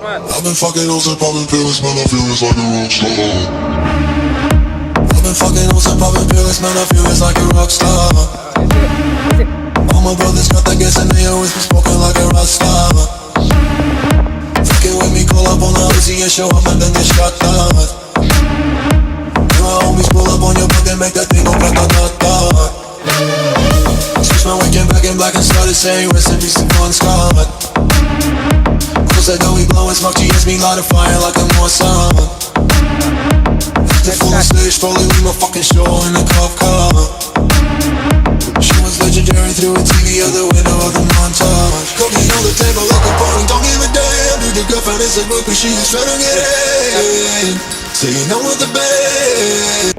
I've been fucking hoes and popping pills, man, I feel it's like a rock star. I've been fucking hoes and popping pills, man, I feel it's like a rock star. All my brothers got that gas and they always been smoking like a rock star. Fucking with me, call up on the Uzi and show up and then get shot down. You my homies pull up on your block and make that thing go grata-ta-ta. Switch my weekend back in black and started saying rest in peace to Bon Scott. Cause I know we blowin' smoke, GS me light a fire like a Mossad. They full of stage, probably leave my fucking show in a cop car. She was legendary through a TV out the window of the montage. Cocaine on the table like a party, don't give a damn. Dude, your girlfriend is a book, but she just tryna get in. Saying no with the band.